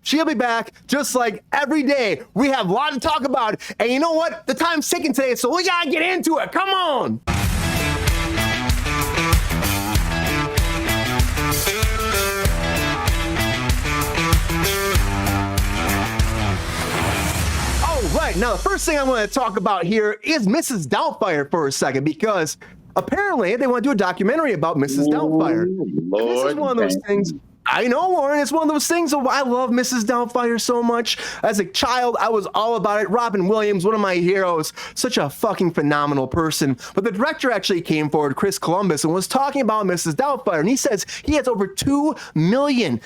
She'll be back just like every day. We have a lot to talk about. And you know what? The time's ticking today, so we gotta get into it. Come on. Right, now the first thing I want to talk about here is Mrs. Doubtfire for a second, because apparently they want to do a documentary about Mrs. Doubtfire. This is one of those things. I know, Warren, it's one of those things. I love Mrs. Doubtfire so much. As a child, I was all about it. Robin Williams, one of my heroes, such a fucking phenomenal person. But the director actually came forward, Chris Columbus, and was talking about Mrs. Doubtfire. And he says he has over 2 million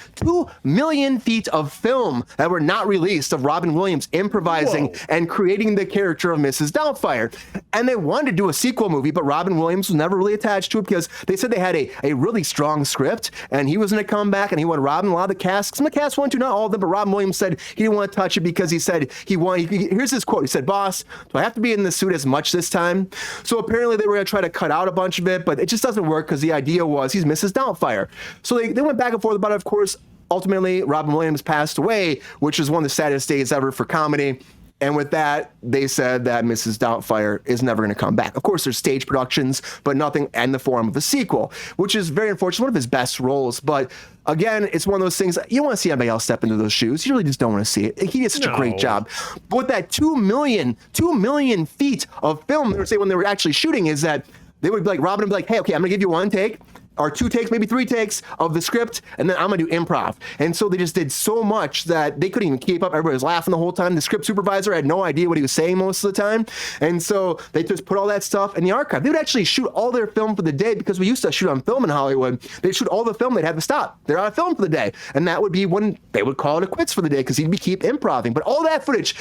feet of film that were not released of Robin Williams improvising and creating the character of Mrs. Doubtfire. And they wanted to do a sequel movie, but Robin Williams was never really attached to it because they said they had a really strong script, and he was going to come back. And he wanted Robin, a lot of the cast, some of the cast wanted to, not all of them, but Robin Williams said he didn't want to touch it because he said here's his quote. He said, "Boss, do I have to be in the suit as much this time?" So apparently they were going to try to cut out a bunch of it, but it just doesn't work because the idea was he's Mrs. Doubtfire. So they went back and forth about it. Of course, ultimately, Robin Williams passed away, which is one of the saddest days ever for comedy. And with that, they said that Mrs. Doubtfire is never going to come back. Of course, there's stage productions, but nothing in the form of a sequel, which is very unfortunate. One of his best roles. But again, it's one of those things, you don't want to see anybody else step into those shoes. You really just don't want to see it. He did such a great job. But with that 2 million feet of film, they would say when they were actually shooting is that they would be like, Robin would be like, hey, okay, I'm going to give you 1 take. Or 2 takes, maybe 3 takes of the script, and then I'm gonna do improv. And so they just did so much that they couldn't even keep up. Everybody was laughing the whole time. The script supervisor had no idea what he was saying most of the time. And so they just put all that stuff in the archive. They would actually shoot all their film for the day, because we used to shoot on film in Hollywood. They'd shoot all the film, they'd have to stop. They're out of film for the day. And that would be when they would call it a quits for the day, because he'd keep improving. But all that footage,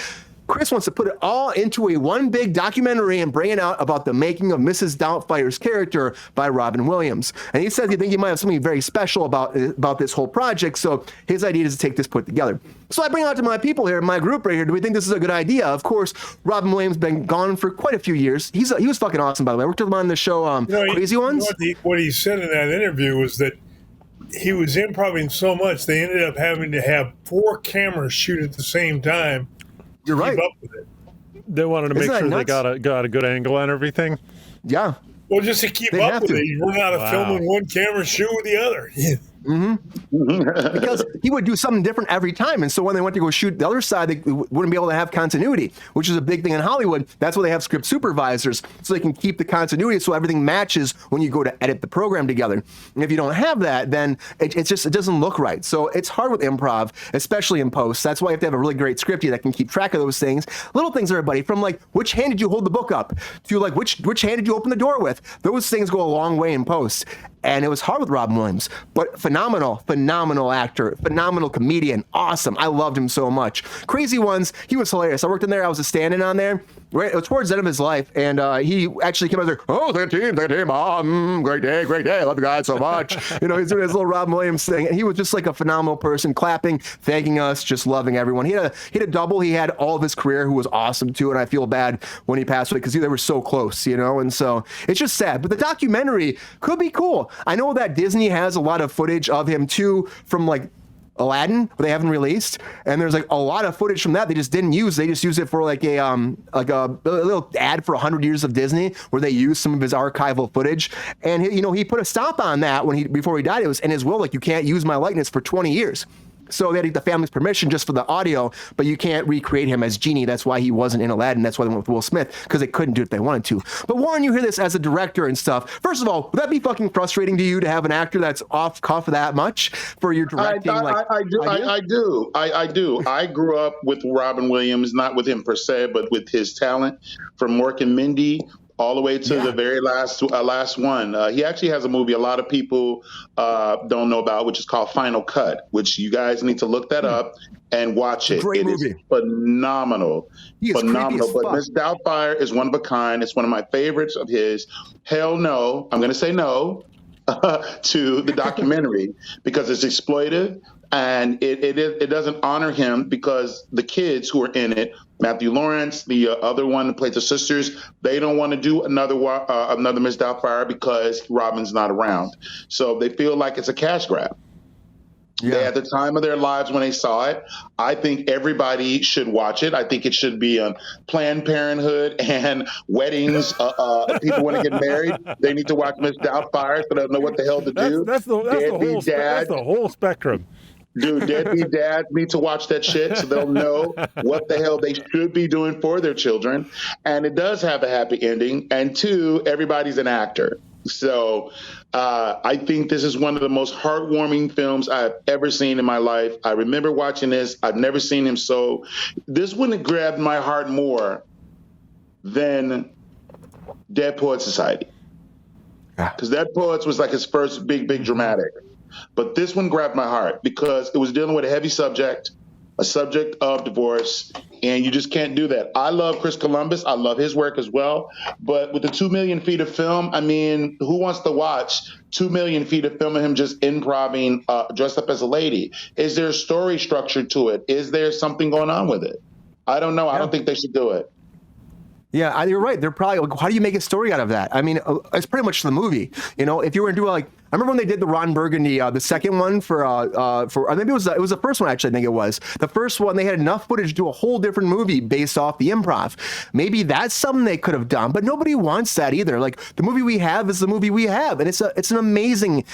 Chris wants to put it all into one big documentary and bring it out about the making of Mrs. Doubtfire's character by Robin Williams. And he says he thinks he might have something very special about this whole project. So his idea is to take this put together. So I bring it out to my people here, my group right here. Do we think this is a good idea? Of course, Robin Williams has been gone for quite a few years. He was fucking awesome, by the way. I worked with him on the show Crazy Ones. What he said in that interview was that he was improvising so much, they ended up having to have 4 cameras shoot at the same time. You're right. Keep up with it. They wanted to make sure they got a good angle on everything. Yeah. Well, just to keep up with it, you run out of film with one camera, shoot with the other. Because he would do something different every time. And so when they went to go shoot the other side, they wouldn't be able to have continuity, which is a big thing in Hollywood. That's why they have script supervisors, so they can keep the continuity so everything matches when you go to edit the program together. And if you don't have that, then it doesn't look right. So it's hard with improv, especially in post. That's why you have to have a really great scriptie that can keep track of those things. Little things, everybody, from like which hand did you hold the book up to like which hand did you open the door with? Those things go a long way in post. And it was hard with Robin Williams, but phenomenal actor, phenomenal comedian, awesome. I loved him so much. Crazy Ones, he was hilarious. I worked in there. I was a stand-in on there. Right, it was towards the end of his life, and he actually came out there, great team, great day, I love you guys so much. You know, he's doing his little Robin Williams thing, and he was just like a phenomenal person, clapping, thanking us, just loving everyone. He had a double he had all of his career who was awesome too, and I feel bad when he passed away because they were so close, you know, and so it's just sad. But the documentary could be cool. I know that Disney has a lot of footage of him too from like Aladdin, but they haven't released, and there's like a lot of footage from that they just didn't use. They just used it for like a little ad for 100 Years of Disney, where they used some of his archival footage. And he put a stop on that before he died. It was in his will, like, you can't use my likeness for 20 years. So they had to get the family's permission just for the audio, but you can't recreate him as Genie. That's why he wasn't in Aladdin. That's why they went with Will Smith, because they couldn't do it if they wanted to. But Warren, you hear this as a director and stuff. First of all, would that be fucking frustrating to you to have an actor that's off cuff that much for your directing? I do. I grew up with Robin Williams, not with him per se, but with his talent, from Mork and Mindy all the way to the very last one. He actually has a movie a lot of people don't know about, which is called Final Cut, which you guys need to look that up and watch it. It is phenomenal. Phenomenal. But Miss Doubtfire is one of a kind. It's one of my favorites of his. Hell no. I'm going to say no to the documentary because it's exploitive. And it doesn't honor him, because the kids who are in it, Matthew Lawrence, the other one who played the sisters, they don't want to do another Miss Doubtfire because Robin's not around. So they feel like it's a cash grab. They had the time of their lives when they saw it. I think everybody should watch it. I think it should be on Planned Parenthood and weddings. People want to get married, they need to watch Miss Doubtfire so they don't know what the hell to do. That's the whole spectrum. Dude, deadbeat dads need to watch that shit so they'll know what the hell they should be doing for their children. And it does have a happy ending. And 2, everybody's an actor. So I think this is one of the most heartwarming films I've ever seen in my life. I remember watching this. I've never seen him so. This wouldn't have grabbed my heart more than Dead Poets Society. Because Dead Poets was like his first big dramatic. But this one grabbed my heart because it was dealing with a heavy subject, a subject of divorce, and you just can't do that. I love Chris Columbus. I love his work as well. But with the 2 million feet of film, I mean, who wants to watch 2 million feet of film of him just improving, dressed up as a lady? Is there a story structure to it? Is there something going on with it? I don't know. I don't think they should do it. Yeah, you're right. They're probably, how do you make a story out of that? I mean, it's pretty much the movie. You know, if you were to do like, I remember when they did the Ron Burgundy, the second one for maybe it was the first one, actually. I think it was the first one. They had enough footage to do a whole different movie based off the improv. Maybe that's something they could have done, but nobody wants that either. Like, the movie we have is the movie we have, and it's an amazing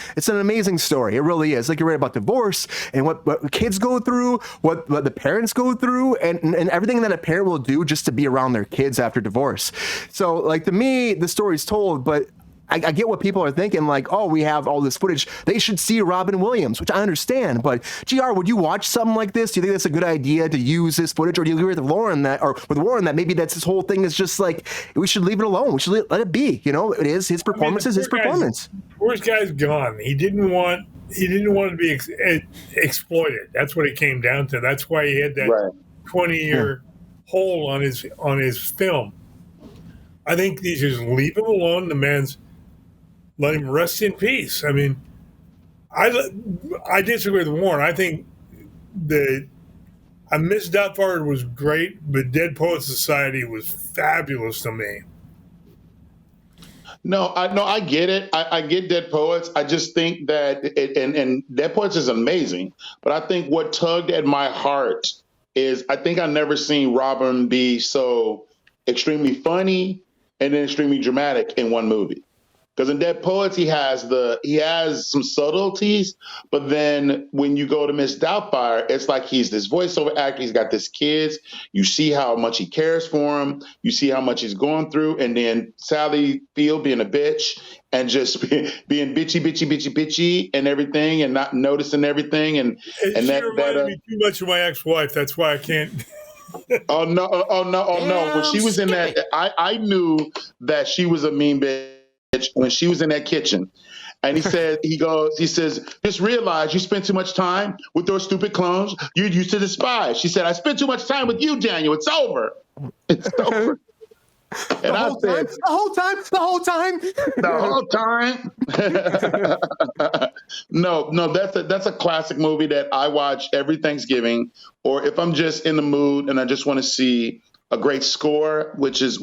story. It really is. Like, you're right about divorce and what kids go through, what the parents go through, and everything that a parent will do just to be around their kids after divorce. So, like, to me, the story's told, but I get what people are thinking, like, oh, we have all this footage. They should see Robin Williams, which I understand. But GR, would you watch something like this? Do you think that's a good idea to use this footage, or do you agree with Warren that maybe that's his whole thing is just like we should leave it alone? We should let it be. You know, it is his performance is his performance. Poor guy's gone. He didn't want to be exploited. That's what it came down to. That's why he had that 20-year hole on his film. I think they just leave him alone. The man's. Let him rest in peace. I mean, I disagree with Warren. I think Miss Doubtfire was great, but Dead Poets Society was fabulous to me. No, I get it. I get Dead Poets. I just think that and Dead Poets is amazing. But I think what tugged at my heart is I think I've never seen Robin be so extremely funny and then extremely dramatic in one movie. Because in Dead Poets, he has some subtleties, but then when you go to Miss Doubtfire, it's like he's this voiceover actor. He's got this kids. You see how much he cares for him. You see how much he's going through, and then Sally Field being a bitch and just being bitchy and everything, and not noticing everything, and she reminded me too much of my ex-wife. That's why I can't. Oh no! When she was in that, I knew that she was a mean bitch. When she was in that kitchen, and he says, just realize you spent too much time with those stupid clones you used to despise. She said, I spent too much time with you, Daniel. It's over. It's over. And the whole time. No, that's a classic movie that I watch every Thanksgiving, or if I'm just in the mood and I just want to see a great score, which is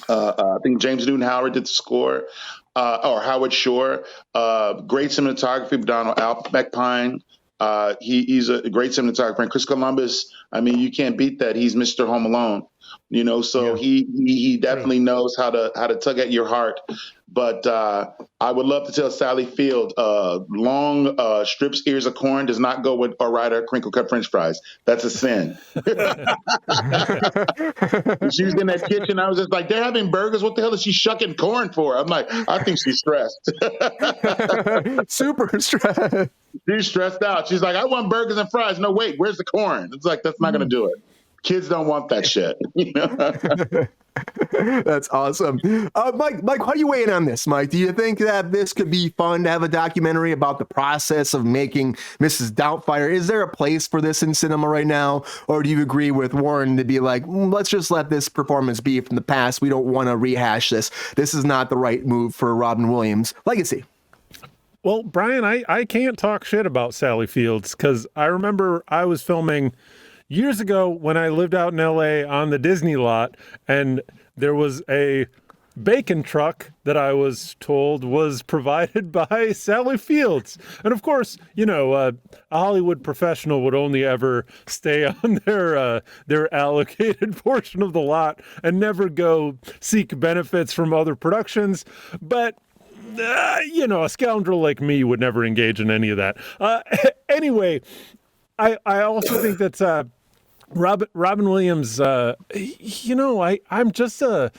I think James Newton Howard did the score, or Howard Shore. Great cinematography, Donald McPine. He's a great cinematographer. And Chris Columbus, I mean, you can't beat that. He's Mr. Home Alone, you know. So he definitely knows how to tug at your heart. But I would love to tell Sally Field, long strips ears of corn does not go with or ride crinkle cut French fries. That's a sin. She was in that kitchen. I was just like, they're having burgers. What the hell is she shucking corn for? I'm like, I think she's stressed. Super stressed. She's stressed out. She's like, I want burgers and fries. No, wait, where's the corn? It's like, that's not going to do it. Kids don't want that shit. That's awesome. Mike, how do you weigh in on this, Mike? Do you think that this could be fun to have a documentary about the process of making Mrs. Doubtfire? Is there a place for this in cinema right now? Or do you agree with Warren to be like, let's just let this performance be from the past. We don't want to rehash this. This is not the right move for Robin Williams' legacy. Well, Brian, I can't talk shit about Sally Fields because I remember I was filming years ago when I lived out in LA on the Disney lot, and there was a bacon truck that I was told was provided by Sally Fields. And of course, a Hollywood professional would only ever stay on their allocated portion of the lot and never go seek benefits from other productions. But a scoundrel like me would never engage in any of that. Anyway, I also think that Robin Williams, I'm just a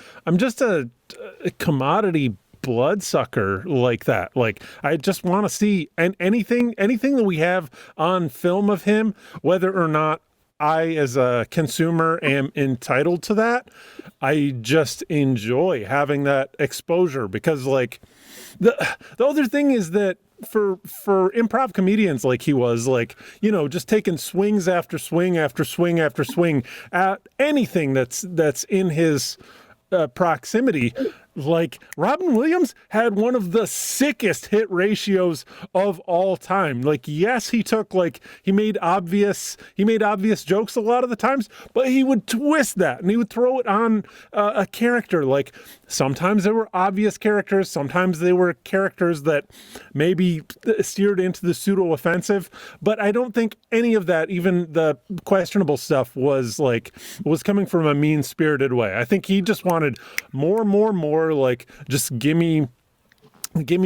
commodity bloodsucker like that. Like, I just want to see anything that we have on film of him, whether or not I, as a consumer, am entitled to that. I just enjoy having that exposure because, like, the other thing is that for improv comedians like he was, like, just taking swings after swing after swing after swing at anything that's in his proximity. Like, Robin Williams had one of the sickest hit ratios of all time. Like, yes, he made obvious jokes a lot of the times, but he would twist that and he would throw it on a character. Like, sometimes they were obvious characters, sometimes they were characters that maybe steered into the pseudo offensive, but I don't think any of that, even the questionable stuff, was coming from a mean spirited way. I think he just wanted more, like, just give me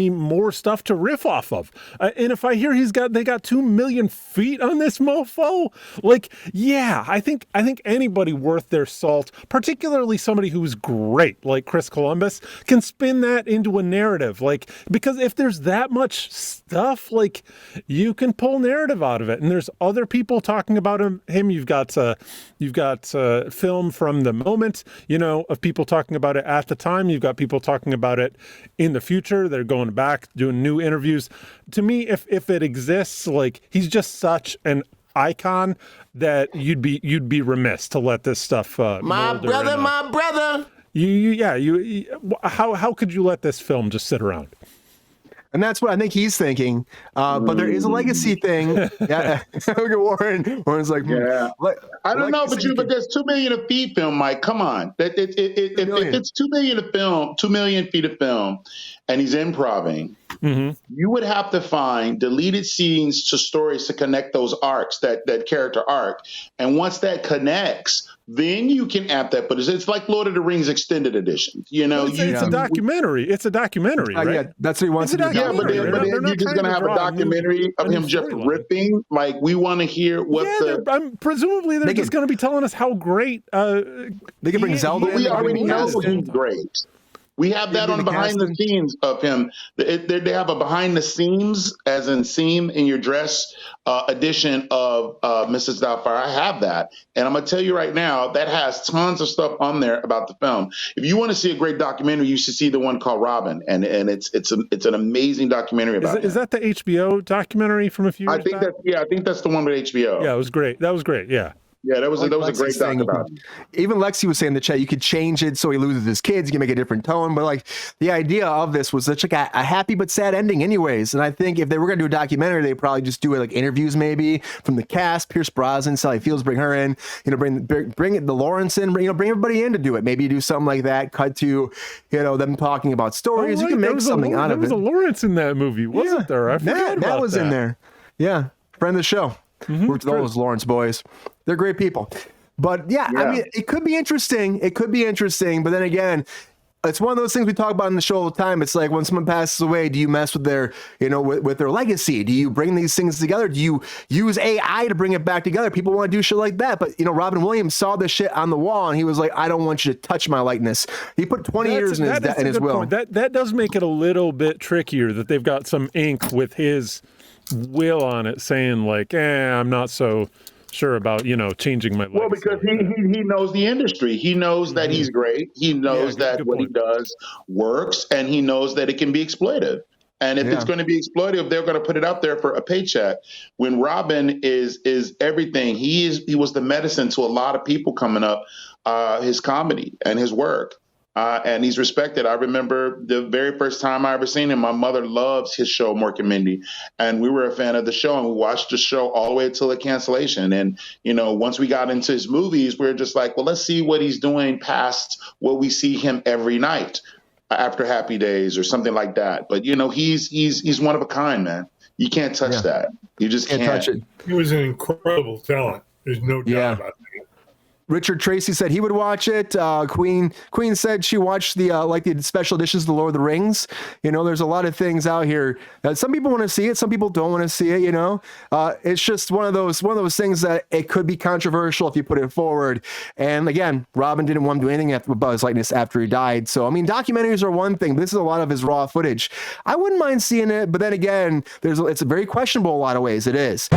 more stuff to riff off of. And if I hear they got 2 million feet on this mofo, like, yeah, I think anybody worth their salt, particularly somebody who's great, like Chris Columbus, can spin that into a narrative. Like, because if there's that much stuff, like, you can pull narrative out of it. And there's other people talking about him. You've got film from the moment, of people talking about it at the time. You've got people talking about it in the future. They're going back, doing new interviews. To me, if it exists, like, he's just such an icon that you'd be remiss to let this stuff. My brother. How could you let this film just sit around? And that's what I think he's thinking. But there is a legacy thing. Yeah. Look at Warren. Warren's like, yeah. I don't know, but there's 2 million of feet film, Mike. Come on. If it's 2 million of film, 2 million feet of film, and he's improving, you would have to find deleted scenes to stories to connect those arcs, that character arc. And once that connects, then you can add that. But it's like Lord of the Rings extended edition. It's a documentary. It's a documentary, right? Yeah, that's what he wants to do. Yeah, but you're just going to have a documentary of him just ripping. Like, we want to hear what presumably they're just going to be telling us how great. They can bring Zelda in. We already know he's great. We have that on the behind the scenes of him. They have a behind the scenes, as in seam in your dress, edition of Mrs. Doubtfire. I have that. And I'm going to tell you right now, that has tons of stuff on there about the film. If you want to see a great documentary, you should see the one called Robin. And it's an amazing documentary about it. Is that the HBO documentary from a few years back? I think that's the one with HBO. Yeah, it was great. That was great. Yeah. Yeah, that was a great doc about it. Even Lexi was saying in the chat, you could change it so he loses his kids, you can make a different tone. But, like, the idea of this was such like a happy but sad ending anyways. And I think if they were going to do a documentary, they'd probably just do it like interviews maybe from the cast, Pierce Brosnan, Sally Fields, bring her in, bring the Lawrence in, bring everybody in to do it. Maybe you do something like that, cut to, them talking about stories. You can make something out of it. There was a Lawrence in that movie, wasn't there? I forgot about that. Was in there. Yeah. Friend of the show. Worked with all those Lawrence boys. They're great people. But yeah, I mean, it could be interesting. But then again, it's one of those things we talk about in the show all the time. It's like when someone passes away, do you mess with their, with their legacy? Do you bring these things together? Do you use AI to bring it back together? People want to do shit like that. But, Robin Williams saw this shit on the wall and he was like, I don't want you to touch my likeness. He put 20 years in his will. That does make it a little bit trickier that they've got some ink with his will on it saying like, I'm not so sure about, changing my legacy. Well, because he knows the industry. He knows that he's great. He knows that what he does works, and he knows that it can be exploitive. And if it's going to be exploitive, they're going to put it out there for a paycheck. When Robin is everything, he was the medicine to a lot of people coming up, his comedy and his work. And he's respected. I remember the very first time I ever seen him, my mother loves his show, Mork and Mindy. And we were a fan of the show, and we watched the show all the way until the cancellation. And, once we got into his movies, we were just like, well, let's see what he's doing past what we see him every night. After Happy Days or something like that. But you know, he's one of a kind, man. You can't touch that. You just can't touch it. He was an incredible talent. There's no doubt about that. Richard Tracy said he would watch it. Queen said she watched the like the special editions of The Lord of the Rings. You know, there's a lot of things out here that some people want to see it, some people don't want to see it. You know, it's just one of those things that it could be controversial if you put it forward. And again, Robin didn't want to do anything with Buzz Lightyear after he died. So I mean, documentaries are one thing. But this is a lot of his raw footage. I wouldn't mind seeing it, but then again, it's very questionable in a lot of ways. It is.